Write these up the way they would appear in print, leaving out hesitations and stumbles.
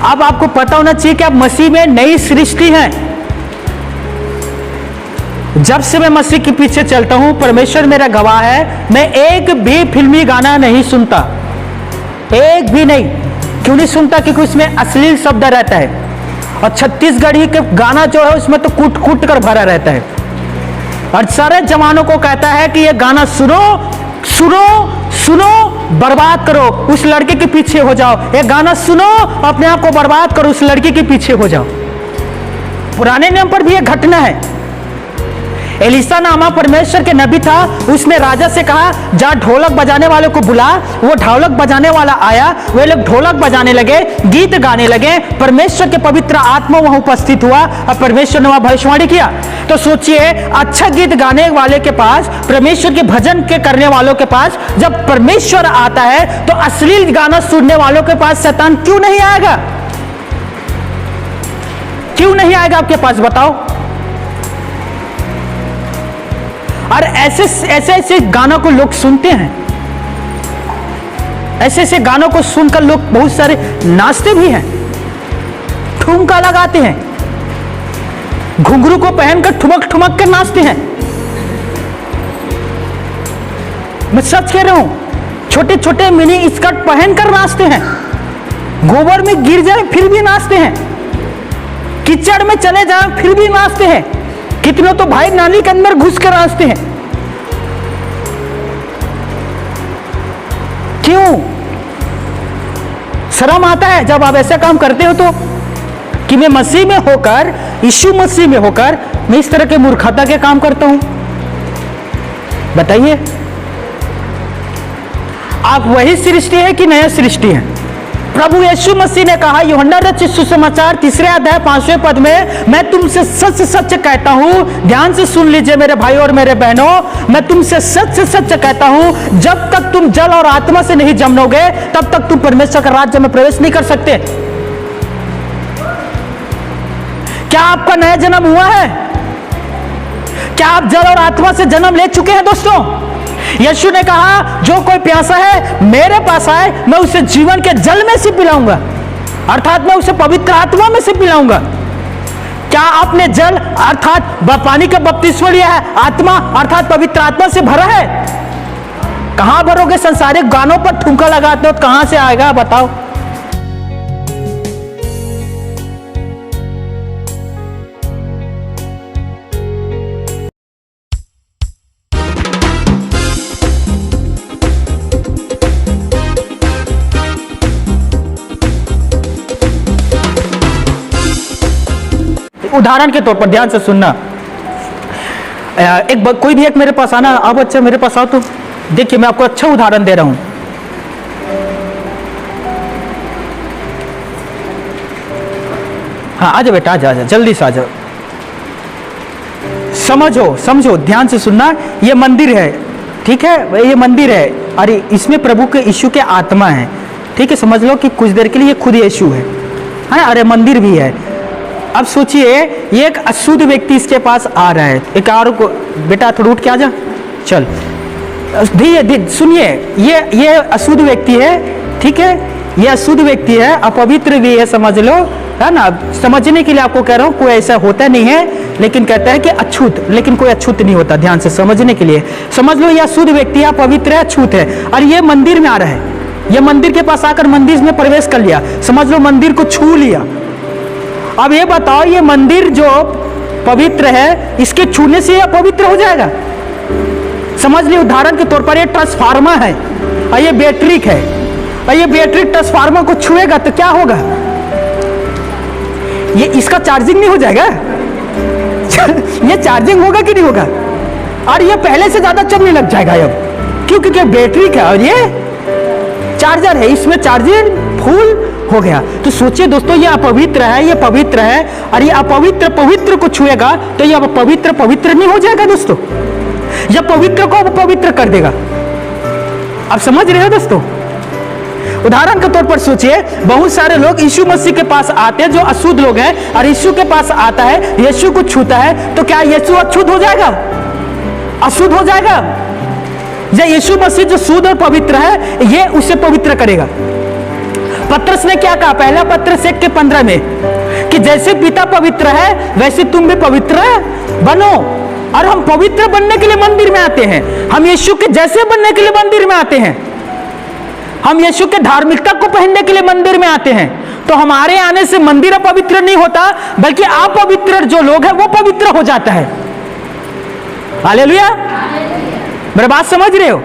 अब आपको पता होना चाहिए कि आप मसीह में नई सृष्टि हैं। जब से मैं मसीह के पीछे चलता हूं, परमेश्वर मेरा गवाह है, मैं एक भी फिल्मी गाना नहीं सुनता, एक भी नहीं। क्यों नहीं सुनता? क्योंकि उसमें अश्लील शब्द रहता है, और छत्तीसगढ़ी के गाना जो है उसमें तो कूट कूट कर भरा रहता है, और सारे जवानों को कहता है कि ये गाना सुनो सुनो सुनो, बर्बाद करो, उस लड़के के पीछे हो जाओ। ये गाना सुनो, अपने आप को बर्बाद करो, उस लड़के के पीछे हो जाओ। पुराने नियम पर भी एक घटना है। एलीशा नामा परमेश्वर के नबी था, उसने राजा से कहा जा ढोलक बजाने वाले को बुला। वो ढोलक बजाने वाला आया, वे लोग ढोलक बजाने लगे, गीत गाने लगे, परमेश्वर के पवित्र आत्मा वहां उपस्थित हुआ और परमेश्वर ने वहां भविष्यवाणी किया। तो सोचिए, अच्छा गीत गाने वाले के पास, परमेश्वर के भजन के करने वालों के पास जब परमेश्वर आता है, तो अश्लील गाना सुनने वालों के पास शैतान क्यों नहीं आएगा? क्यों नहीं आएगा आपके पास, बताओ? और ऐसे ऐसे गानों को लोग सुनते हैं, ऐसे ऐसे गानों को सुनकर लोग बहुत सारे नाचते भी हैं, ठुमका लगाते हैं, घुंघरू को पहनकर ठुमक ठुमक कर नाचते हैं। मैं सच कह रहा हूं, छोटे छोटे मिनी स्कर्ट पहनकर नाचते हैं, गोबर में गिर जाए फिर भी नाचते हैं, कीचड़ में चले जाए फिर भी नाचते हैं। कितने तो भाई नाली के अंदर घुस कर नाचते हैं। क्यों? शर्म आता है जब आप ऐसा काम करते हो तो, कि मैं मसीह में होकर, यीशु मसीह में होकर मैं इस तरह के मूर्खता के काम करता हूं? बताइए, आप वही सृष्टि है कि नया सृष्टि है? प्रभु यीशु मसीह ने कहा यूहन्ना रचित सुसमाचार 3 अध्याय 5वें पद में, मैं तुमसे सच सच कहता हूं, ध्यान से सुन लीजिए मेरे भाई और मेरे बहनों, मैं तुमसे सच सच कहता हूं, जब तक तुम जल और आत्मा से नहीं जमोगे तब तक तुम परमेश्वर के राज्य में प्रवेश नहीं कर सकते। क्या आपका नया जन्म हुआ है? क्या आप जल और आत्मा से जन्म ले चुके हैं दोस्तों? यीशु ने कहा जो कोई प्यासा है मेरे पास आए, मैं उसे जीवन के जल में से पिलाऊंगा, अर्थात मैं उसे पवित्र आत्मा में से पिलाऊंगा। क्या आपने जल अर्थात पानी का बपतिस्मा लिया है? आत्मा अर्थात पवित्र आत्मा से भरा है? कहां भरोगे? संसारिक गानों पर ठुमका लगाते हो, कहां से आएगा बताओ? उदाहरण के तौर पर ध्यान से सुनना, कोई भी एक मेरे पास आना, अब अच्छा मेरे पास आओ तो देखिए, मैं आपको अच्छा उदाहरण दे रहा हूं। हाँ, आजा बेटा, आजा, जल्दी से आ जाओ। समझो, ध्यान से सुनना। ये मंदिर है, ठीक है? ये मंदिर है, अरे इसमें प्रभु के यीशु के आत्मा है, ठीक है? समझ लो कि कुछ देर के लिए ये खुद यीशु है, अरे मंदिर भी है। अब सोचिए, ये एक अशुद्ध व्यक्ति इसके पास आ रहा है, एक और को, बेटा थोड़ा उठ के आ जा, चल, धीरे सुनिए, ये अशुद्ध व्यक्ति है, ठीक है? ये अशुद्ध व्यक्ति है, अपवित्र भी है, समझ लो, है ना? समझने के लिए आपको कह रहा हूं, कोई ऐसा होता नहीं है, लेकिन कहता है कि अछूत, लेकिन कोई अछूत नहीं होता। ध्यान से समझने के लिए समझ लो, ये अशुद्ध व्यक्ति है, अपवित्र है, अछूत है, और ये मंदिर में आ रहा है। ये मंदिर के पास आकर मंदिर में प्रवेश कर लिया, समझ लो मंदिर को छू लिया। अब ये बताओ, ये मंदिर जो पवित्र है, इसके छूने से ये अपवित्र हो जाएगा? समझ लो, उदाहरण के तौर पर ये ट्रांसफार्मर है और ये बैटरी है, और ये बैटरी ट्रांसफार्मर को छुएगा तो क्या होगा? ये इसका चार्जिंग नहीं हो जाएगा? ये चार्जिंग होगा कि नहीं होगा? और ये पहले से ज्यादा चलने लग जाएगा अब, क्योंकि बैटरी का और ये चार्जर है, इसमें चार्जिंग फुल हो गया। तो सोचिए दोस्तों, ये अपवित्र है, ये पवित्र है, और ये अपवित्र पवित्र को छुएगा तो ये पवित्र पवित्र नहीं हो जाएगा दोस्तों? यह पवित्र को अपवित्र कर देगा। आप समझ रहे हो दोस्तों? उदाहरण के तौर पर सोचिए, बहुत सारे लोग यीशु मसीह के पास आते हैं जो अशुद्ध लोग हैं, और यीशु के पास आता है, यीशु को छूता है, तो क्या यीशु अशुद्ध हो जाएगा? अशुद्ध हो जाएगा? या यीशु मसीह जो शुद्ध और पवित्र है, ये उसे पवित्र करेगा? पत्रस ने क्या कहा? पहला पत्रस 1:15 में कि जैसे पिता पवित्र है वैसे तुम भी पवित्र बनो। और हम पवित्र बनने के लिए मंदिर में आते हैं, हम यीशु के जैसे बनने के लिए मंदिर में आते हैं, हम यीशु के धार्मिकता को पहनने के लिए मंदिर में आते हैं। तो हमारे आने से मंदिर अपवित्र नहीं होता, बल्कि अपवित्र जो लोग हैं वो पवित्र हो जाता है। हालेलुया, मेरी बात समझ रहे हो?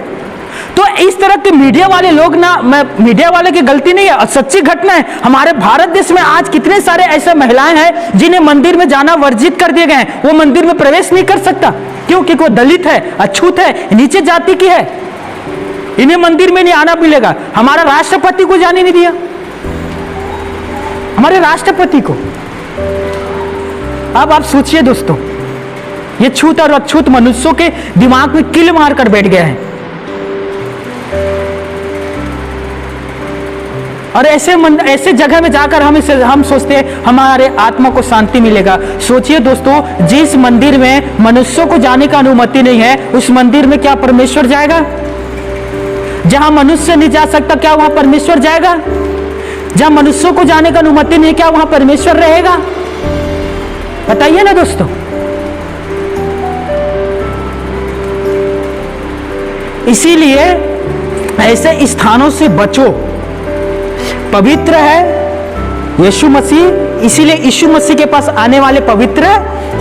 तो इस तरह के मीडिया वाले लोग ना, मैं मीडिया वाले की गलती नहीं है, सच्ची घटना है। हमारे भारत देश में आज कितने सारे ऐसे महिलाएं हैं जिन्हें मंदिर में जाना वर्जित कर दिए गए हैं। वो मंदिर में प्रवेश नहीं कर सकता, क्योंकि वो दलित है, अछूत है, नीचे जाति की है, इन्हें मंदिर में नहीं आना मिलेगा। हमारा राष्ट्रपति को जाने नहीं दिया, हमारे राष्ट्रपति को। अब आप सोचिए दोस्तों, ये छूत और अछूत मनुष्यों के दिमाग में किल मार कर बैठ गया है। और ऐसे जगह में जाकर हम सोचते हैं हमारे आत्मा को शांति मिलेगा। सोचिए दोस्तों, जिस मंदिर में मनुष्यों को जाने का अनुमति नहीं है, उस मंदिर में क्या परमेश्वर जाएगा? जहां मनुष्य नहीं जा सकता, क्या वहां परमेश्वर जाएगा? जहां मनुष्यों को जाने का अनुमति नहीं है, क्या वहां परमेश्वर रहेगा? बताइए ना दोस्तों। इसीलिए ऐसे स्थानों से बचो। पवित्र है यीशु मसीह, इसीलिए यीशु मसीह के पास आने वाले पवित्र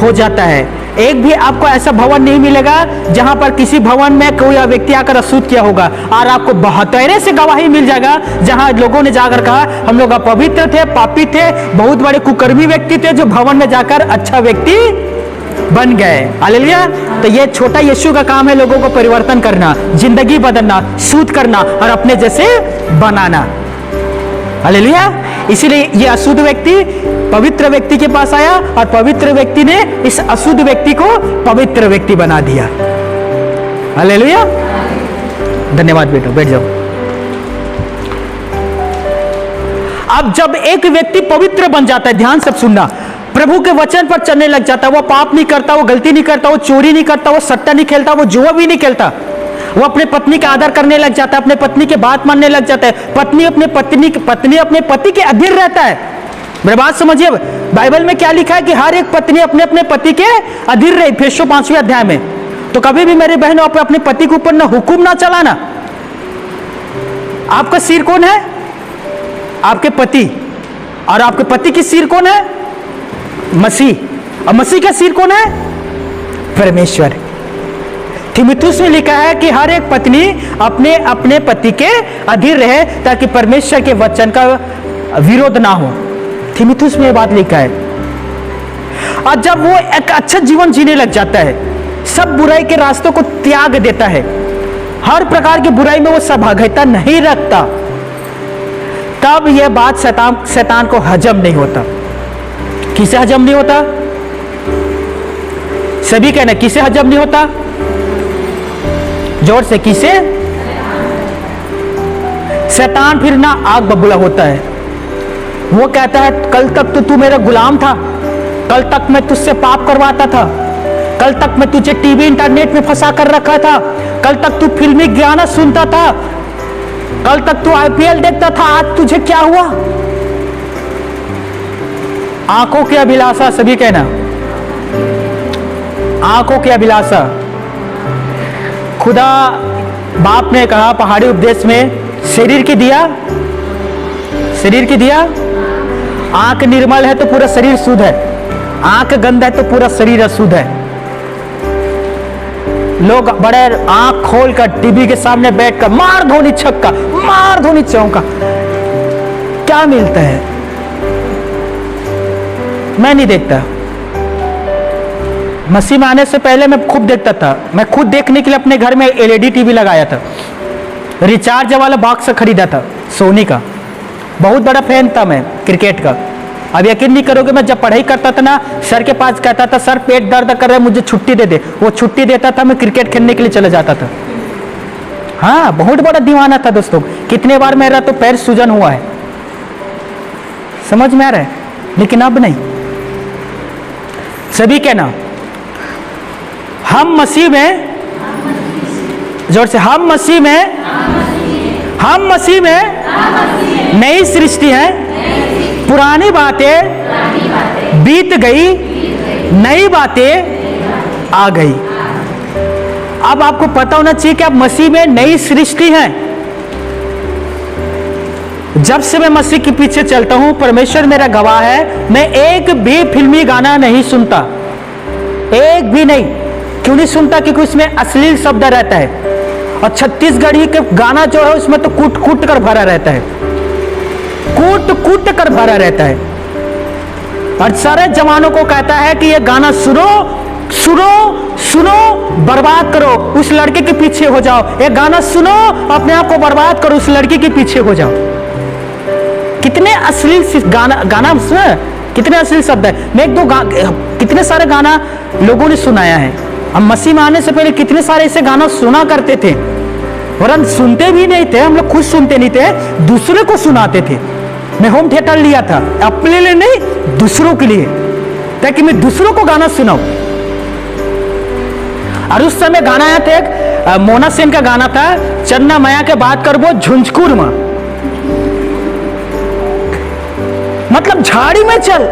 हो जाता है। एक भी आपको ऐसा भवन नहीं मिलेगा जहां पर किसी भवन में कोई व्यक्ति आकर अशुद्ध किया होगा। और आपको बहुतेरे से गवाही मिल जाएगा जहां लोगों ने जाकर कहा हम लोग अपवित्र थे, पापी थे, बहुत बड़े कुकर्मी व्यक्ति थे, जो भवन में जाकर अच्छा व्यक्ति बन गए। हालेलुया। तो ये छोटा यीशु का काम है, लोगों को परिवर्तन करना, जिंदगी बदलना, शुद्ध करना और अपने जैसे बनाना। हालेलुया। इसीलिए ये अशुद्ध व्यक्ति पवित्र व्यक्ति के पास आया और पवित्र व्यक्ति ने इस अशुद्ध व्यक्ति को पवित्र व्यक्ति बना दिया। हालेलुया। धन्यवाद बेटो, बैठ जाओ। अब जब एक व्यक्ति पवित्र बन जाता है, ध्यान से सुनना, प्रभु के वचन पर चलने लग जाता है, वो पाप नहीं करता, वो गलती नहीं करता, वो चोरी नहीं करता, वो सट्टा नहीं खेलता, वो जुआ भी नहीं खेलता, वो अपने पत्नी का आदर करने लग जाता है, अपने पत्नी की बात मानने लग जाता है, पत्नी अपने पति के अधीन रहता है। मेरी बात समझिए, बाइबल में क्या लिखा है कि हर एक पत्नी अपने अपने पति के अधीन रहे, इफिसियों 5वें अध्याय में। तो कभी भी मेरे बहनों अपने पति के ऊपर ना हुक्म ना चलाना। आपका सिर कौन है? आपके पति। और आपके पति की सिर कौन है? मसीह। और मसीह का सिर कौन है? परमेश्वर। तीमुथियुस में लिखा है कि हर एक पत्नी अपने अपने पति के अधीन रहे ताकि परमेश्वर के वचन का विरोध ना हो। तीमुथियुस में यह बात लिखा है। और जब वो एक अच्छा जीवन जीने लग जाता है, सब बुराई के रास्तों को त्याग देता है, हर प्रकार की बुराई में वो सहभागिता नहीं रखता, तब यह बात शैतान को हजम नहीं होता। किसे हजम नहीं होता? सभी कहना, किसे हजम नहीं होता? जोर से, किसे? शैतान फिर ना आग बबूला होता है। वो कहता है कल तक तो तू मेरा गुलाम था, कल तक मैं तुझसे पाप करवाता था, कल तक मैं तुझे टीवी इंटरनेट में फंसा कर रखा था, कल तक तू फिल्मी गाना सुनता था, कल तक तू आईपीएल देखता था, आज तुझे क्या हुआ? आंखों की अभिलाषा, सभी कहना, आंखों की अभिलाषा। खुदा बाप ने कहा पहाड़ी उपदेश में, शरीर की दिया, शरीर की दिया, आंख निर्मल है तो पूरा शरीर शुद्ध है, आंख गंदा है तो पूरा शरीर अशुद्ध है। लोग बड़े आंख खोलकर टीवी के सामने बैठकर मार धोनी छक्का, मार धोनी चौका, क्या मिलता है? मैं नहीं देखता। मसीह में आने से पहले मैं खूब देखता था। मैं खुद देखने के लिए अपने घर में एलईडी टीवी लगाया था, रिचार्ज वाला बॉक्स खरीदा था सोनी का। बहुत बड़ा फैन था मैं क्रिकेट का। अब यकीन नहीं करोगे, मैं जब पढ़ाई करता था ना, सर के पास कहता था सर पेट दर्द कर रहा है, मुझे छुट्टी दे दे। वो छुट्टी देता था, मैं क्रिकेट खेलने के लिए चला जाता था। हाँ, बहुत बड़ा दीवाना था दोस्तों। कितने बार मेरा तो पैर सूजन हुआ है, समझ में आ रहा है, लेकिन अब नहीं। सभी कहना, हम मसीह में, जोर से, हम मसीह में हम मसीह में नई सृष्टि है, पुरानी बातें बीत गई, नई बातें आ गई। अब आपको पता होना चाहिए कि आप मसीह में नई सृष्टि हैं। जब से मैं मसीह के पीछे चलता हूं, परमेश्वर मेरा गवाह है, मैं एक भी फिल्मी गाना नहीं सुनता, एक भी नहीं। क्यों नहीं सुनता? क्योंकि उसमें अश्लील शब्द रहता है, और छत्तीसगढ़ी के गाना जो है उसमें तो कूट कूट कर भरा रहता है, कूट कूट कर भरा रहता है। और सारे जवानों को कहता है कि ये गाना सुनो सुनो सुनो, बर्बाद करो, उस लड़के के पीछे हो जाओ। ये गाना सुनो, अपने आप को बर्बाद करो, उस लड़के के पीछे हो जाओ। कितने अश्लील गाना उसमें कितने अश्लील शब्द है। मैं एक दो कितने सारे गाना लोगों ने सुनाया है। हम मसीह में आने से पहले कितने सारे ऐसे गाना सुना करते थे, और हम सुनते भी नहीं थे, हम लोग खुद सुनते नहीं थे, दूसरे को सुनाते थे। मैं होम थिएटर लिया था, अपने लिए नहीं, दूसरों के लिए, ताकि मैं दूसरों को गाना सुनाऊं। और उस समय गाना आया था, एक मोना सेन का गाना था, चन्ना माया के बात कर वो झुंझकुर में, मतलब झाड़ी में चल।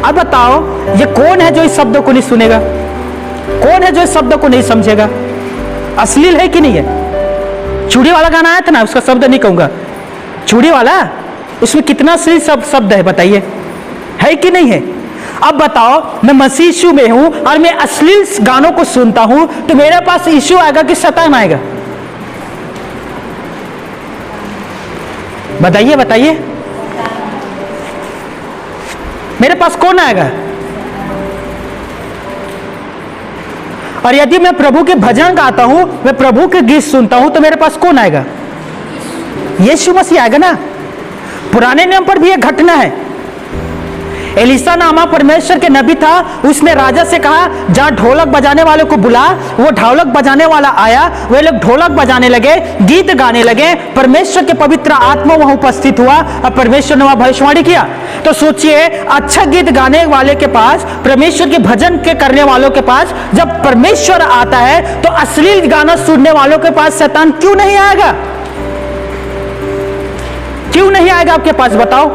अब बताओ ये कौन है जो इस शब्दों को नहीं सुनेगा? कौन है जो इस शब्दों को नहीं समझेगा? अश्लील है कि नहीं है? चूड़ी वाला गाना आया था ना, उसका शब्द नहीं कहूंगा, चूड़ी वाला, उसमें कितना अश्लील शब्द है बताइए, है कि नहीं है? अब बताओ, मैं मसीह यीशु में हूं और मैं अश्लील गानों को सुनता हूं, तो मेरे पास यीशु आएगा कि शैतान आएगा? बताइए बताइए, मेरे पास कौन आएगा? और यदि मैं प्रभु के भजन गाता हूं, मैं प्रभु के गीत सुनता हूं, तो मेरे पास कौन आएगा? यीशु मसीह आएगा ना। पुराने नियम पर भी एक घटना है। एलीसा नामा परमेश्वर के नबी था, उसने राजा से कहा जहां ढोलक बजाने वाले को बुला। वो ढोलक बजाने वाला आया, वे लोग ढोलक बजाने लगे, गीत गाने लगे, परमेश्वर के पवित्र आत्मा वहां उपस्थित हुआ और परमेश्वर ने वहां भविष्यवाणी किया। तो सोचिए, अच्छा गीत गाने वाले के पास, परमेश्वर के भजन के करने वालों के पास जब परमेश्वर आता है, तो अश्लील गाना सुनने वालों के पास शैतान क्यों नहीं आएगा? क्यों नहीं आएगा आपके पास, बताओ?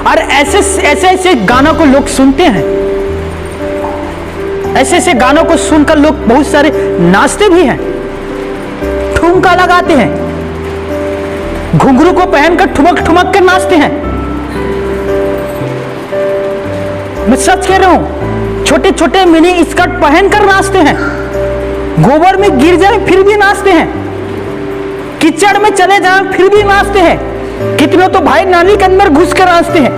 और ऐसे ऐसे गानों को लोग सुनते हैं, ऐसे ऐसे गानों को सुनकर लोग बहुत सारे नाचते भी हैं, ठुमका लगाते हैं, घुंघरू को पहनकर ठुमक ठुमक कर नाचते हैं। मैं सच कह रहा हूं, छोटे छोटे मिनी स्कर्ट पहनकर नाचते हैं, गोबर में गिर जाए फिर भी नाचते हैं, कीचड़ में चले जाए फिर भी नाचते हैं, कितने तो भाई नाली के अंदर घुस कर नाचते हैं।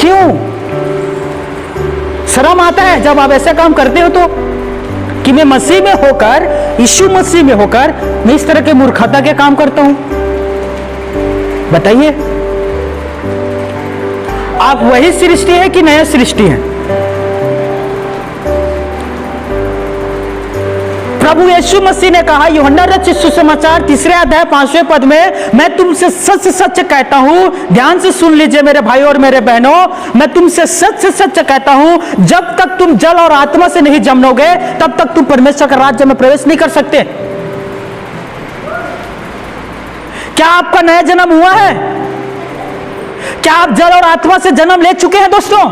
क्यों? शर्म आता है जब आप ऐसा काम करते हो, तो कि मैं मसीह में होकर, यीशु मसीह में होकर मैं इस तरह के मूर्खता के काम करता हूं? बताइए, आप वही सृष्टि है कि नया सृष्टि है? प्रभु यीशु मसीह ने कहा, यूहन्ना रचित सुसमाचार 3 अध्याय 5वें पद में, मैं तुमसे सच सच कहता हूं, ध्यान से सुन लीजिए मेरे भाई और मेरे बहनों, मैं तुमसे सच सच कहता हूं, जब तक तुम जल और आत्मा से नहीं जमोगे, तब तक तुम परमेश्वर के राज्य में प्रवेश नहीं कर सकते। क्या आपका नया जन्म हुआ है? क्या आप जल और आत्मा से जन्म ले चुके हैं दोस्तों?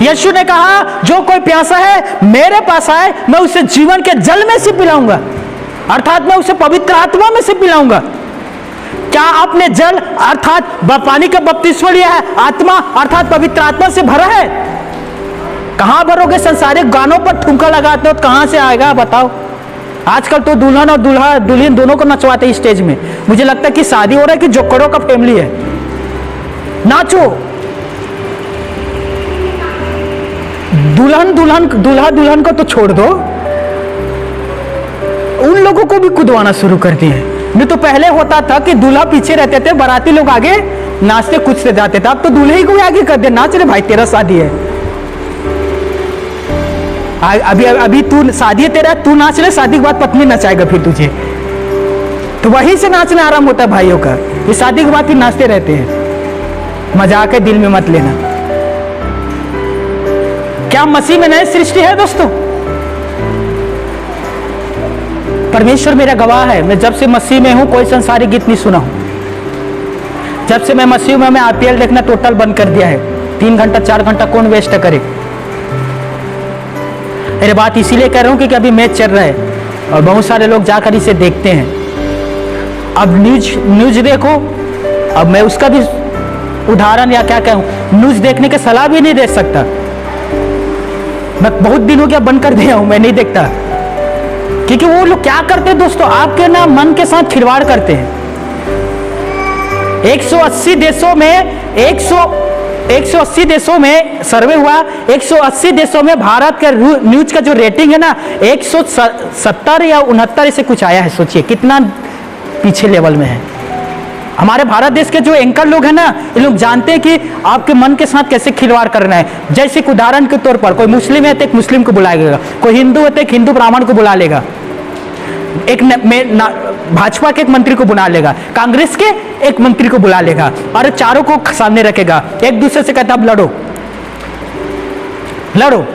यीशु ने कहा, जो कोई प्यासा है मेरे पास आए, मैं उसे जीवन के जल में से पिलाऊंगा, अर्थात मैं उसे पवित्र आत्मा में से पिलाऊंगा। क्या आपने जल अर्थात पानी का बपतिस्मा लिया है? आत्मा अर्थात पवित्र आत्मा से भरा है? कहां भरोगे? संसारिक गानों पर ठुमका लगाते हो तो कहां से आएगा बताओ? आजकल तो दुल्हन और दुल्हन दोनों को नचवाते हैं स्टेज में। मुझे लगता है कि शादी हो रहा है कि जोकड़ों का फैमिली है। नाचो, दूल्हा दुल्हन को तो छोड़ दो, उन लोगों को भी कुदवाना शुरू कर दिए। नहीं तो पहले होता था कि दूल्हा पीछे रहते थे, बाराती लोग आगे नाचते कूदते जाते थे। अब तो दूल्हे ही को आगे कर दे, नाच रे भाई तेरा शादी है, अभी तू शादी है तेरा, तू नाच ले, शादी के बाद पत्नी नचाएगा फिर तुझे। तो वहीं से नाचना आराम होता है भाइयों का, ये शादी के बाद फिर नाचते रहते हैं। मजाक है, दिल में मत लेना। क्या मसीह में नई सृष्टि है दोस्तों? परमेश्वर मेरा गवाह है, मैं जब से मसीह में हूं कोई संसारिक गीत नहीं सुना हूं। जब से मैं मसीह में, मैं आईपीएल देखना टोटल बंद कर दिया है। 3 घंटा 4 घंटा कौन वेस्ट करे। मेरी बात इसीलिए कह रहा हूं क्योंकि अभी मैच चल रहा है और बहुत सारे लोग जाकर इसे देखते हैं। अब न्यूज देखो, अब मैं उसका भी उदाहरण या क्या कहूं, न्यूज देखने की सलाह भी नहीं दे सकता। मैं बहुत दिन हो गया बंद कर दिया हूं, मैं नहीं देखता क्योंकि वो लोग क्या करते हैं दोस्तों, आपके ना मन के साथ खिलवाड़ करते हैं। 180 देशों में 180 देशों में सर्वे हुआ, 180 देशों में भारत का न्यूज का जो रेटिंग है ना 170 या 69 से कुछ आया है। सोचिए कितना पीछे लेवल में है। हमारे भारत देश के जो एंकर लोग हैं ना, ये लोग जानते हैं कि आपके मन के साथ कैसे खिलवाड़ करना है। जैसे कि उदाहरण के तौर पर कोई मुस्लिम है तो एक मुस्लिम को बुलाएगा, कोई हिंदू है तो एक हिंदू ब्राह्मण को बुला लेगा, एक भाजपा के एक मंत्री को बुला लेगा, कांग्रेस के एक मंत्री को बुला लेगा और चारों को सामने रखेगा, एक दूसरे से कहता अब लड़ो लड़ो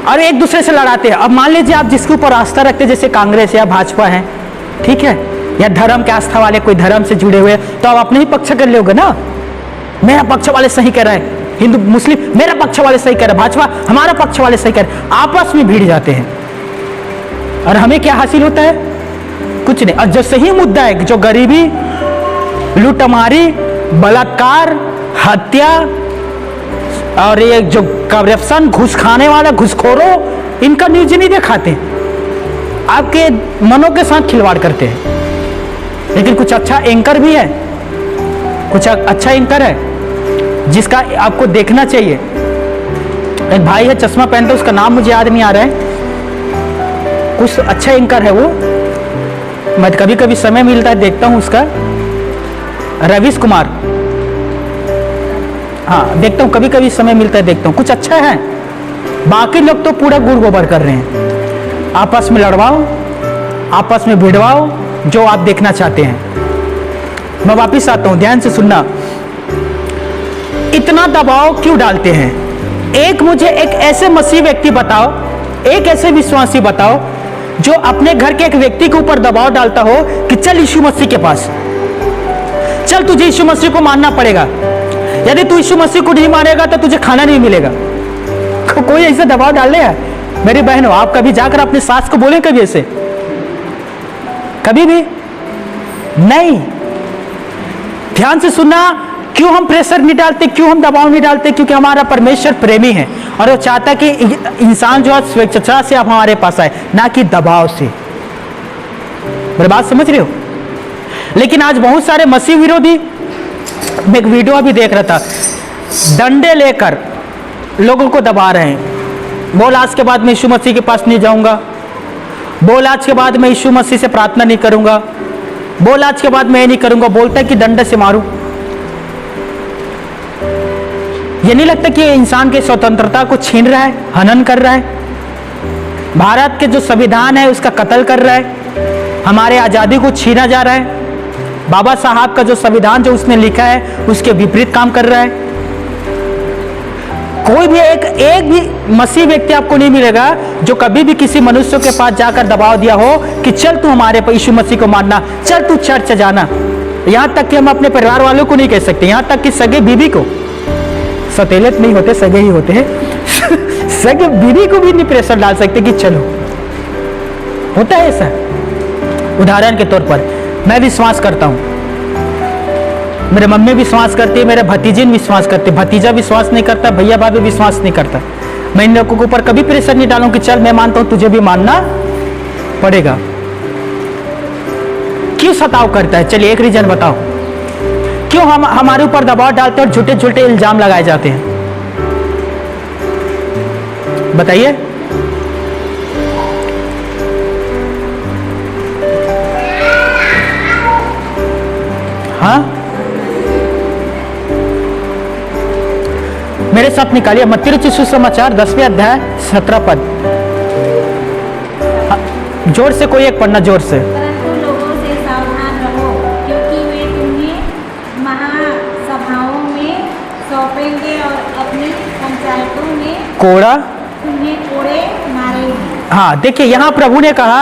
और एक दूसरे से लड़ाते हैं। अब मान लीजिए आप जिसके ऊपर आस्था रखते हैं, जैसे कांग्रेस या भाजपा है, ठीक है, या धर्म के आस्था वाले कोई धर्म से जुड़े हुए, तो आप अपने ही पक्ष कर लोगे ना। मेरा पक्ष वाले सही कह रहे हैं, हिंदू मुस्लिम मेरा पक्ष वाले सही कह रहे हैं, भाजपा हमारा पक्ष वाले सही कह रहे हैं, आपस में भिड़ जाते हैं। और हमें क्या हासिल होता है? कुछ नहीं। और जो सही मुद्दा है, जो गरीबी, लूटमारी, बलात्कार, हत्या और ये जो करप्शन, घूस खाने वाला घूसखोरों, इनका न्यूज नहीं दिखाते, आपके मनों के साथ खिलवाड़ करते हैं। लेकिन कुछ अच्छा एंकर भी है, कुछ अच्छा एंकर है जिसका आपको देखना चाहिए। एक भाई है चश्मा पहनते, उसका नाम मुझे याद नहीं आ रहा है, कुछ अच्छा एंकर है वो, मैं कभी कभी समय मिलता है देखता हूं उसका, रवीश कुमार, हाँ देखता हूं, कभी कभी समय मिलता है देखता हूं, कुछ अच्छा है। बाकी लोग तो पूरा गुड़ गोबर कर रहे हैं। आपस में लड़वाओ, आपस में भिड़वाओ जो आप देखना चाहते हैं। मैं वापिस आता हूं, ध्यान से सुनना। इतना दबाव क्यों डालते हैं? एक मुझे एक ऐसे मसीह व्यक्ति बताओ, एक ऐसे विश्वासी बताओ जो अपने घर के एक व्यक्ति के ऊपर दबाव डालता हो कि चल यीशु मसीह के पास, चल तुझे यीशु मसीह को मानना पड़ेगा, यदि तू यीशु मसीह को नहीं मानेगा तो तुझे खाना नहीं मिलेगा। कोई ऐसा दबाव डाल रहा है? मेरी बहनों, आप कभी जाकर अपनी सास को बोले कभी ऐसे? कभी भी नहीं। ध्यान से सुनना, क्यों हम प्रेशर नहीं डालते, क्यों हम दबाव नहीं डालते? क्योंकि हमारा परमेश्वर प्रेमी है और वो चाहता है कि इंसान जो है स्वेच्छा से आप हमारे पास आए, ना कि दबाव से। मेरी बात समझ रहे हो? लेकिन आज बहुत सारे मसीह विरोधी, मैं एक वीडियो अभी देख रहा था, डंडे लेकर लोगों को दबा रहे हैं। बोल आज के बाद मैं यीशु मसीह के पास नहीं जाऊंगा, बोल आज के बाद मैं यीशु मसीह से प्रार्थना नहीं करूंगा, बोल आज के बाद मैं ये नहीं करूंगा, बोलता है कि डंडे से मारूं। ये नहीं लगता कि इंसान की स्वतंत्रता को छीन रहा है, हनन कर रहा है? भारत के जो संविधान है उसका कत्ल कर रहा है, हमारे आजादी को छीना जा रहा है। बाबा साहब का जो संविधान जो उसने लिखा है उसके विपरीत काम कर रहा है। कोई भी एक भी मसीह व्यक्ति आपको नहीं मिलेगा जो कभी भी किसी मनुष्य के पास जाकर दबाव दिया हो कि चल तू हमारे पर यीशु मसीह को मानना, चल तू चर्च जाना। यहां तक कि हम अपने परिवार वालों को नहीं कह सकते, यहां तक कि सगे बीबी को, सतेलत नहीं होते, सगे ही होते हैं सगे बीबी को भी नहीं प्रेशर डाल सकते कि चलो। होता है ऐसा। उदाहरण के तौर पर मैं विश्वास करता हूं, मेरे मम्मी विश्वास करती है, मेरे भतीजे विश्वास करते, भतीजा विश्वास नहीं करता, भैया भाभी विश्वास नहीं करता। मैं इन लोगों के ऊपर कभी प्रेशर नहीं डालूं कि चल मैं मानता हूं तुझे भी मानना पड़ेगा। क्यों सताव करता है? चलिए एक रीजन बताओ, क्यों हम हमारे ऊपर दबाव डालते हैं और झूठे झूठे इल्जाम लगाए जाते हैं? बताइए। हाँ, मेरे साथ निकालिए मत्ती रचित सुसमाचार 10वें अध्याय 17 पद। जोर से कोई एक पढ़ना, जोर से। परंतु लोगों से सावधान रहो, क्योंकि वे तुम्हें महासभाओं में सौंपेंगे और अपनी पंचायतों में तुम्हें कोड़े मारेंगे। हाँ, देखिए यहाँ प्रभु ने कहा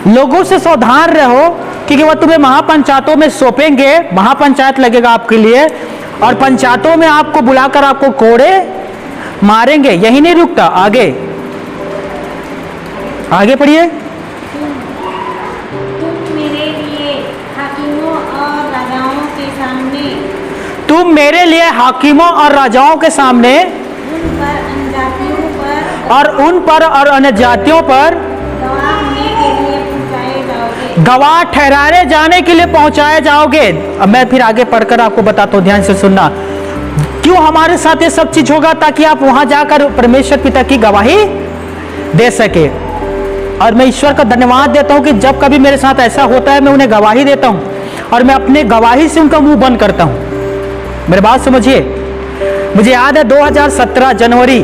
लोगों से सावधान रहो, क्योंकि वह तुम्हें महापंचायतों में सौंपेंगे। महापंचायत लगेगा आपके लिए, और पंचायतों में आपको बुलाकर आपको कोड़े मारेंगे। यही नहीं रुकता, आगे आगे पढ़िए। तुम मेरे लिए हाकिमों और राजाओं के सामने तुम मेरे लिए हाकिमों और राजाओं के सामने उन पर अन्यजातियों पर और उन पर और अन्य जातियों पर गवाह होने के लिए पहुंचाए जाओगे। गवाह ठहराए जाने के लिए पहुंचाए जाओगे। अब मैं फिर आगे पढ़कर आपको बताता हूं, ध्यान से सुनना। क्यों हमारे साथ ये सब चीज होगा? ताकि आप वहां जाकर परमेश्वर पिता की गवाही दे सके। और मैं ईश्वर का धन्यवाद देता हूं कि जब कभी मेरे साथ ऐसा होता है, मैं उन्हें गवाही देता हूं और मैं अपने गवाही से उनका मुंह बंद करता हूं। मेरी बात समझिए। मुझे याद है 2017 जनवरी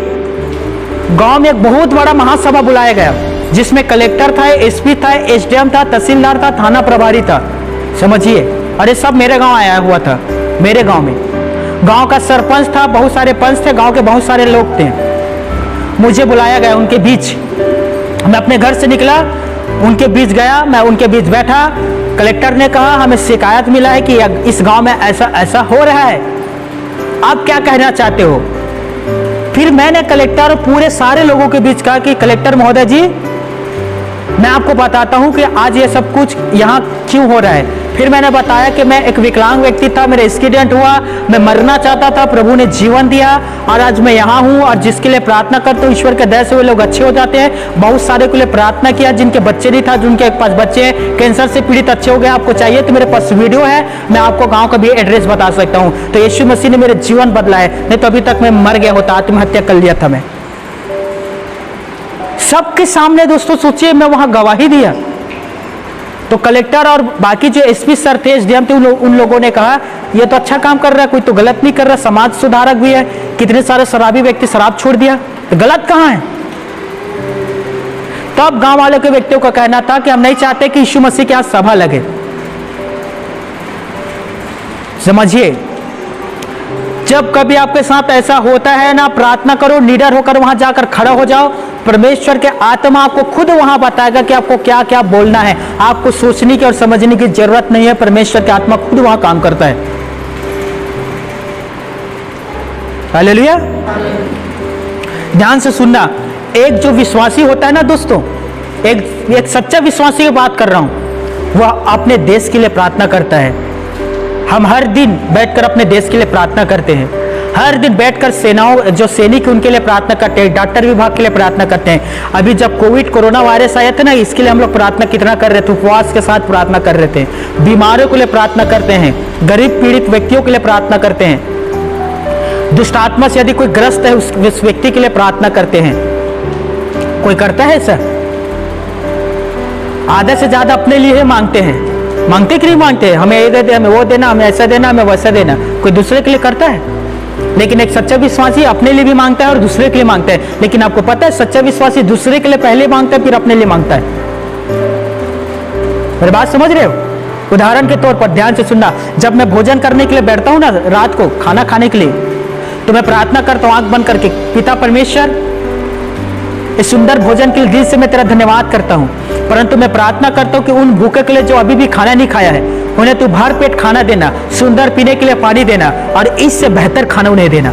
गांव में एक बहुत बड़ा महासभा बुलाया गया, जिसमें कलेक्टर था, एसपी था, एसडीएम था, तहसीलदार था, थाना प्रभारी था। समझिए, और ये सब मेरे गांव आया हुआ था। मेरे गांव में गांव का सरपंच था, बहुत सारे पंच थे, गांव के बहुत सारे लोग थे। मुझे बुलाया गया उनके बीच। मैं अपने घर से निकला, उनके बीच गया, मैं उनके बीच बैठा। कलेक्टर ने कहा, हमें शिकायत मिला है कि इस गांव में ऐसा ऐसा हो रहा है, आप क्या कहना चाहते हो? फिर मैंने कलेक्टर और पूरे सारे लोगों के बीच कहा कि कलेक्टर महोदय जी, मैं आपको बताता हूं कि आज ये सब कुछ यहाँ क्यों हो रहा है। फिर मैंने बताया कि मैं एक विकलांग व्यक्ति था, मेरा एक्सीडेंट हुआ, मैं मरना चाहता था, प्रभु ने जीवन दिया और आज मैं यहाँ हूँ। और जिसके लिए प्रार्थना करते हो, ईश्वर के दया से वे लोग अच्छे हो जाते हैं। बहुत सारे के लिए प्रार्थना किया, जिनके बच्चे नहीं था, जिनके 5 बच्चे हैं, कैंसर से पीड़ित अच्छे हो गए। आपको चाहिए तो मेरे पास वीडियो है, मैं आपको गाँव का भी एड्रेस बता सकता हूँ। तो यीशु मसीह ने मेरे जीवन बदला है, नहीं तो अभी तक मैं मर गया होता, आत्महत्या कर लिया था मैं। सबके सामने दोस्तों सोचिए, मैं वहां गवाही दिया। तो कलेक्टर और बाकी जो एसपी सर थे, एसडीएम थे, उन लोगों ने कहा ये तो अच्छा काम कर रहा है, कोई तो गलत नहीं कर रहा, समाज सुधारक भी है। कितने सारे शराबी व्यक्ति शराब छोड़ दिया, तो गलत कहां है? तब गांव वाले के व्यक्तियों का कहना था कि हम नहीं चाहते कि यीशु मसीह के यहाँ सभा लगे। समझिए, जब कभी आपके साथ ऐसा होता है ना, प्रार्थना करो, निडर होकर वहां जाकर खड़ा हो जाओ। परमेश्वर के आत्मा आपको खुद वहां बताएगा कि आपको क्या क्या बोलना है। आपको सोचने की और समझने की जरूरत नहीं है, परमेश्वर के आत्मा खुद वहां काम करता है। हालेलुया। ध्यान से सुनना, एक जो विश्वासी होता है ना दोस्तों, एक सच्चा विश्वासी की बात कर रहा हूं, वह अपने देश के लिए प्रार्थना करता है। हम हर दिन बैठकर अपने देश के लिए प्रार्थना करते हैं। हर दिन बैठकर सेनाओं, जो सैनिक उनके लिए प्रार्थना करते हैं, डॉक्टर विभाग के लिए प्रार्थना करते हैं। अभी जब कोरोना वायरस आया था ना, इसके लिए हम लोग प्रार्थना कितना कर रहे थे, उपवास के साथ प्रार्थना कर रहे थे। बीमारों के लिए प्रार्थना करते हैं, गरीब पीड़ित व्यक्तियों के लिए प्रार्थना करते हैं, दुष्ट आत्मा से यदि कोई ग्रस्त है उस व्यक्ति के लिए प्रार्थना करते हैं। कोई करता है ऐसा? आधे से ज्यादा अपने लिए मांगते हैं। मांगते कि नहीं मांगते? हमें ये दे दे, हमें वो देना, हमें ऐसा देना, हमें वैसा देना। कोई दूसरे के लिए करता है? लेकिन एक सच्चा विश्वासी अपने लिए भी मांगता है और दूसरे के लिए मांगता है। लेकिन आपको पता है, सच्चा विश्वासी दूसरे के लिए पहले मांगता है, फिर अपने लिए मांगता है। मेरी बात समझ रहे हो? उदाहरण के तौर पर ध्यान से सुनना, जब मैं भोजन करने के लिए बैठता हूं ना, रात को खाना खाने के लिए, तो मैं प्रार्थना करता हूं आंख बंद करके, पिता परमेश्वर, इस सुंदर भोजन के लिए दिल से मैं तेरा धन्यवाद करता हूं। परंतु मैं प्रार्थना करता हूं कि उन भूखे के लिए जो अभी भी खाना नहीं खाया है, उन्हें तू भर पेट खाना देना, सुंदर पीने के लिए पानी देना, और इससे बेहतर खाना उन्हें देना।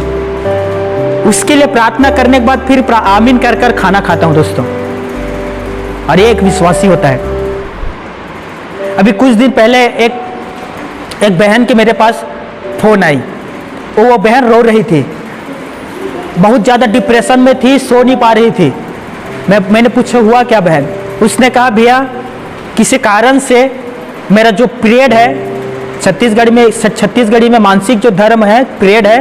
उसके लिए प्रार्थना करने के बाद फिर आमीन कर कर खाना खाता हूं दोस्तों। और ये एक विश्वासी होता है। अभी कुछ दिन पहले एक बहन के मेरे पास फोन आई। वो बहन रो रही थी, बहुत ज्यादा डिप्रेशन में थी, सो नहीं पा रही थी। मैंने पूछा हुआ क्या बहन? उसने कहा भैया, किसी कारण से मेरा जो पीरियड है, छत्तीसगढ़ी में मानसिक जो धर्म है, पीरियड है,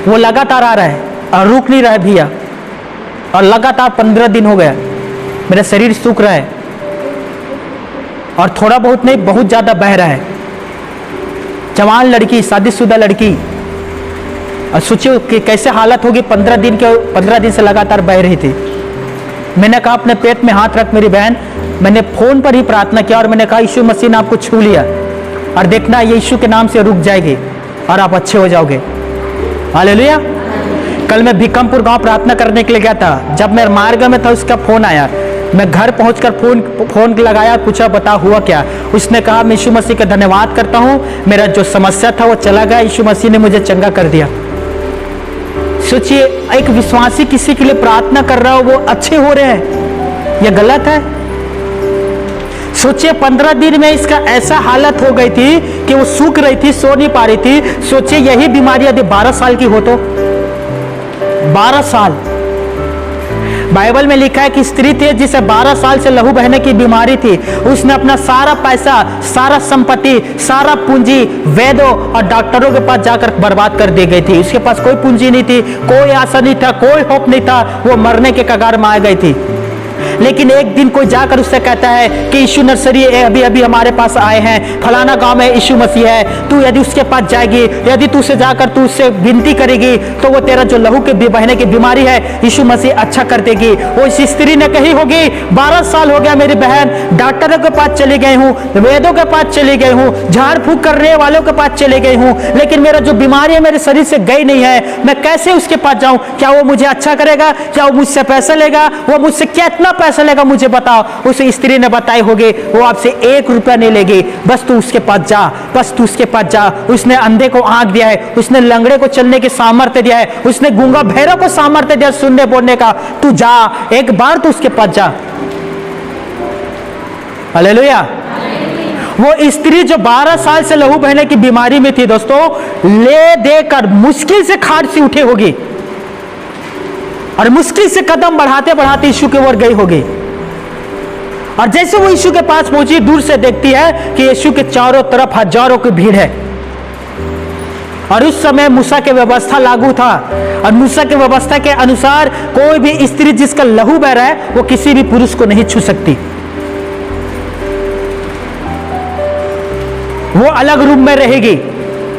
वो लगातार आ रहा है और रुक नहीं रहा है भैया। और लगातार 15 दिन हो गया, मेरा शरीर सूख रहा है और थोड़ा बहुत नहीं, बहुत ज़्यादा बह रहा है। जवान लड़की, शादीशुदा लड़की, और सोचिए कि कैसे हालत होगी। 15 दिन से लगातार बह रही थी। मैंने कहा अपने पेट में हाथ रख मेरी बहन। मैंने फोन पर ही प्रार्थना किया और मैंने कहा यीशु मसीह ने आपको छू लिया और देखना ये यीशु के नाम से रुक जाएगी और आप अच्छे हो जाओगे। हालेलुया। कल मैं भिकमपुर गांव प्रार्थना करने के लिए गया था। जब मैं मार्ग में था, उसका फोन आया। मैं घर पहुंचकर फोन लगाया, पूछा बता हुआ क्या। उसने कहा मैं यीशु मसीह का धन्यवाद करता हूं, मेरा जो समस्या था वो चला गया, यीशु मसीह ने मुझे चंगा कर दिया। सोचिए, एक विश्वासी किसी के लिए प्रार्थना कर रहा हो, वो अच्छे हो रहे हैं, यह गलत है। सोचिए 15 दिन में इसका ऐसा हालत हो गई थी कि वो सूख रही थी, सो नहीं पा रही थी। सोचिए यही बीमारी यदि 12 साल की हो तो 12 साल। बाइबल में लिखा है कि स्त्री थी जिसे 12 साल से लहू बहने की बीमारी थी। उसने अपना सारा पैसा, सारा संपत्ति, सारा पूंजी वैद्यों और डॉक्टरों के पास जाकर बर्बाद कर दी गई थी। उसके पास कोई पूंजी नहीं थी, कोई आशा नहीं था, कोई होप नहीं था, वो मरने के कगार में आ गई थी। लेकिन एक दिन कोई जाकर उससे कहता है कि यीशु नर्सरी अभी अभी हमारे पास आए हैं, फलाना गांव में यीशु मसीह है, तू यदि उसके पास जाएगी, यदि तू उसे जाकर तू उससे विनती करेगी तो वो तेरा जो लहू के बहने की बीमारी है यीशु मसीह अच्छा कर देगी। वो इस स्त्री ने कही होगी 12 साल हो गया मेरी बहन, डॉक्टरों के पास चली गई हूँ, वेदों के पास चली गई हूँ, झाड़ फूक करने वालों के पास चली गई हूँ, लेकिन मेरा जो बीमारी है मेरे शरीर से गई नहीं है। मैं कैसे उसके पास जाऊं? क्या वो मुझे अच्छा करेगा? क्या वो मुझसे पैसा लेगा? वो मुझसे कितना पैसा लेगा मुझे बताओ। उस स्त्री ने बताई होगी वो आपसे 1 रुपया नहीं लेगी, बस तू उसके पास जा, बस तू उसके पास जा। उसने अंधे को आंख दिया है, उसने लंगड़े को चलने की सामर्थ्य दिया है, उसने गूंगा बहरा को सामर्थ्य दिया सुनने बोलने का। तू जा, एक बार तू उसके पास जा। हालेलुया। वो स्त्री जो 12 साल से लहू बहने की बीमारी में थी दोस्तों, ले देकर मुश्किल से खाट से उठे होगी और मुश्किल से कदम बढ़ाते बढ़ाते यीशु की ओर गई होगी। और जैसे वो यीशु के पास पहुंची, दूर से देखती है कि यीशु के चारों तरफ हजारों की भीड़ है। और उस समय मूसा की व्यवस्था लागू था और मूसा की व्यवस्था के अनुसार कोई भी स्त्री जिसका लहू बह रहा है वो किसी भी पुरुष को नहीं छू सकती। वो अलग रूम में रहेगी।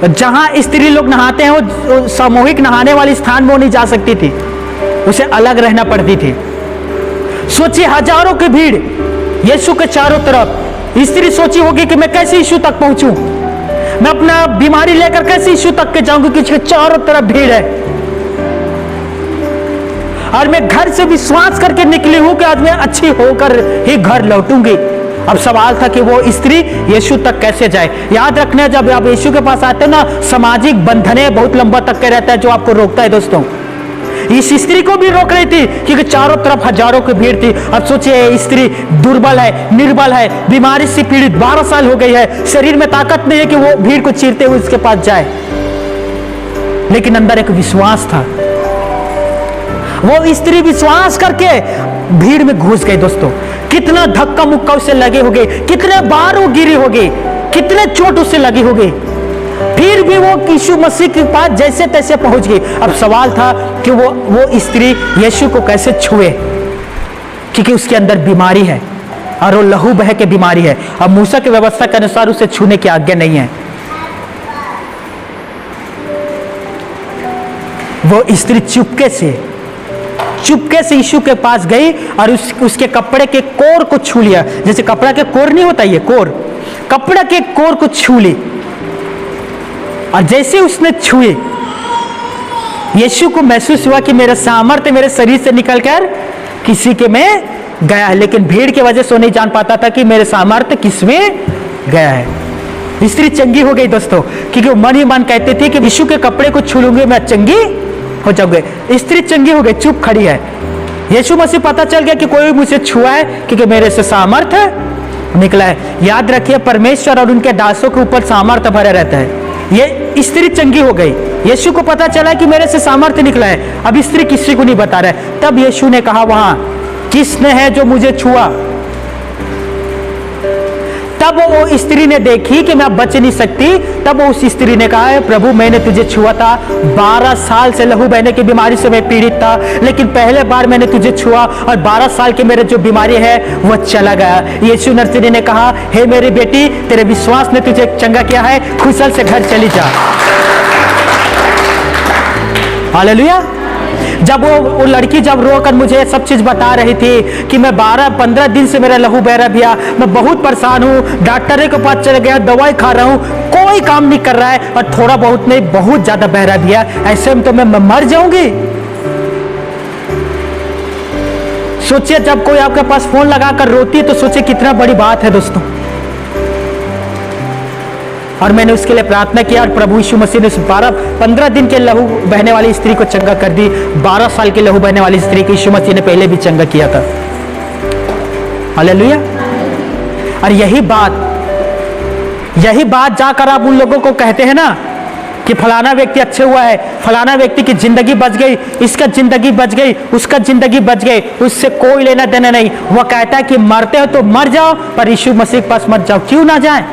जहां स्त्री लोग नहाते हैं वो सामूहिक नहाने वाले स्थान में वो नहीं जा सकती थी, उसे अलग रहना पड़ती थी। सोचिए हजारों की भीड़ यीशु के चारों तरफ। स्त्री सोची होगी कि मैं कैसे यीशु तक पहुंचूं, मैं अपना बीमारी लेकर कैसे यीशु तक के जाऊंगी, क्योंकि चारों तरफ भीड़ है और मैं घर से विश्वास करके निकली हूं कि आज मैं अच्छी होकर ही घर लौटूंगी। अब सवाल था कि वो स्त्री यीशु तक कैसे जाए। याद रखना, जब आप यीशु के पास आते हो ना, सामाजिक बंधने बहुत लंबा तक के रहता है जो आपको रोकता है दोस्तों। इस स्त्री को भी रोक रही थी क्योंकि चारों तरफ हजारों की भीड़ थी। अब सोचिए स्त्री दुर्बल है, निर्बल है, बीमारी से पीड़ित, 12 साल हो गई है, शरीर में ताकत नहीं है कि वो भीड़ को चीरते हुए उसके पास जाए, लेकिन अंदर एक विश्वास था। वो स्त्री विश्वास करके भीड़ में घुस गई दोस्तों। कितना धक्का मुक्का उसे लगे होंगे, कितने बार वो गिरी होगी, कितने चोट उसे लगी होगी, फिर भी वो यीशु मसीह के पास जैसे तैसे पहुंच गई। अब सवाल था कि वो स्त्री यीशु को कैसे छुए, क्योंकि उसके अंदर बीमारी है और वो लहू बह के बीमारी है। अब मूसा की व्यवस्था के अनुसार उसे छूने की आज्ञा नहीं है। वो स्त्री चुपके से यीशु के पास गई और उसके कपड़े के कोर को छू लिया। जैसे कपड़ा के कोर नहीं होता, ये कोर, कपड़ा के कोर को छू ली। और जैसे उसने छुए, यीशु को महसूस हुआ कि मेरा सामर्थ्य मेरे शरीर से निकलकर किसी के में गया है, लेकिन भीड़ की वजह से नहीं जान पाता था कि मेरे सामर्थ्य किस में गया है। स्त्री चंगी हो गई दोस्तों, क्योंकि वो मन ही मन कहते थे कि यीशु के कपड़े को छू लूंगी मैं चंगी हो जाऊंगी। स्त्री चंगी हो गई, चुप खड़ी है। यीशु मसीह पता चल गया कि कोई मुझे छुआ है क्योंकि मेरे से सामर्थ्य निकला है। याद रखिए, परमेश्वर और उनके दासों के ऊपर सामर्थ्य भरा रहता है। ये स्त्री चंगी हो गई, यीशु को पता चला कि मेरे से सामर्थ्य निकला है। अब स्त्री किसी को नहीं बता रहा है। तब यीशु ने कहा, वहां किसने है जो मुझे छुआ? तब वो स्त्री ने देखी कि मैं बच नहीं सकती। तब उस स्त्री ने कहा, प्रभु मैंने तुझे छुआ था, 12 साल से लहू बहने की बीमारी से मैं पीड़ित था, लेकिन पहले बार मैंने तुझे छुआ और 12 साल की मेरे जो बीमारी है वो चला गया। यीशु नर्सरी ने कहा, हे मेरी बेटी, तेरे विश्वास ने तुझे चंगा किया है, खुशल से घर चली जा। हालेलुया। जब वो लड़की जब रोकर मुझे सब चीज बता रही थी कि मैं 12-15 दिन से मेरा लहू बह रहा भैया, मैं बहुत परेशान हूँ, डॉक्टर के पास चले गया, दवाई खा रहा हूँ, कोई काम नहीं कर रहा है, और थोड़ा बहुत नहीं बहुत ज्यादा बह रहा भैया, ऐसे में तो मैं मर जाऊंगी। सोचिए जब कोई आपके पास फोन लगाकर रोती है तो सोचिए कितना बड़ी बात है दोस्तों। और मैंने उसके लिए प्रार्थना किया और प्रभु यीशु मसीह ने उस 15 दिन के लहू बहने वाली स्त्री को चंगा कर दी। 12 साल के लहू बहने वाली स्त्री को यीशु मसीह ने पहले भी चंगा किया था। हालेलुया। और यही बात जाकर आप उन लोगों को कहते हैं ना कि फलाना व्यक्ति अच्छे हुआ है, फलाना व्यक्ति की जिंदगी बच गई, इसका जिंदगी बच गई, उसका जिंदगी बच गई, उससे कोई लेना देना नहीं। वह कहता है कि मरते हो तो मर जाओ पर यीशु मसीह के पास मत जाओ। क्यों ना जाए?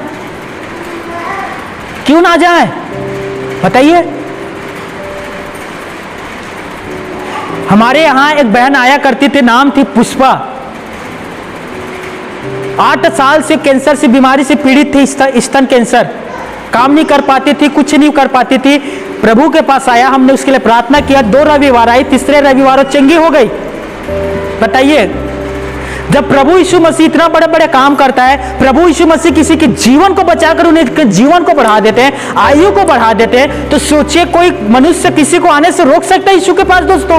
क्यों ना जाए बताइए। हमारे यहां एक बहन आया करती थी, नाम थी पुष्पा। 8 साल से कैंसर से बीमारी से पीड़ित थी, स्तन कैंसर। काम नहीं कर पाती थी, कुछ नहीं कर पाती थी। प्रभु के पास आया, हमने उसके लिए प्रार्थना किया। 2 रविवार आई, तीसरे रविवार चंगी हो गई। बताइए, जब प्रभु यीशु मसीह इतना बड़े बड़े काम करता है, प्रभु यीशु मसीह किसी के जीवन को बचाकर उन्हें जीवन को बढ़ा देते हैं, आयु को बढ़ा देते हैं, तो सोचिए कोई मनुष्य किसी को आने से रोक सकता है यीशु के पास दोस्तों?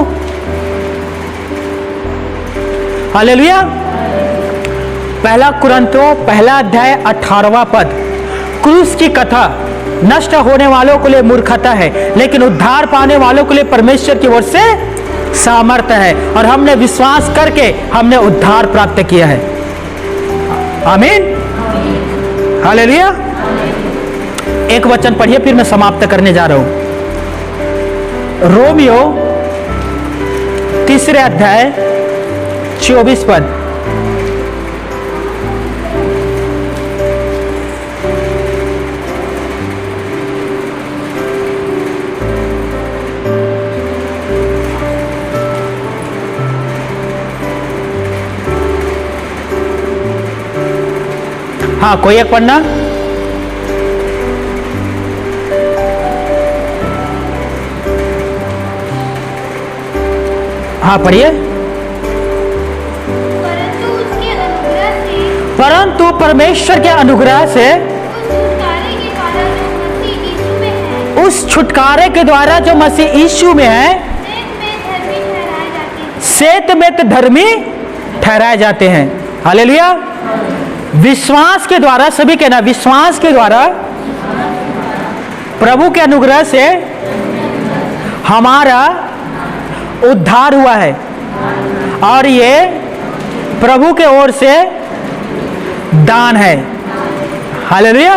हालेलुया। 1 कुरिन्थियों 1 अध्याय 18वां पद, क्रूस की कथा नष्ट होने वालों के लिए मूर्खता है, लेकिन उद्धार पाने वालों के लिए परमेश्वर की ओर से सामर्थ्य है, और हमने विश्वास करके हमने उद्धार प्राप्त किया है। आमीन। हालेलुया। एक वचन पढ़िए फिर मैं समाप्त करने जा रहा हूं। रोमियो 3 अध्याय 24 पद। हाँ, कोई एक पढ़ना। हाँ पढ़िए। परंतु परमेश्वर के अनुग्रह से उस छुटकारे के द्वारा जो मसीह यीशु में है, सेत में धर्मी ठहराए जाते हैं। हालेलुया। विश्वास के द्वारा, सभी कहना, विश्वास के द्वारा प्रभु के अनुग्रह से हमारा उद्धार हुआ है, और ये प्रभु के ओर से दान है। हालेलुया।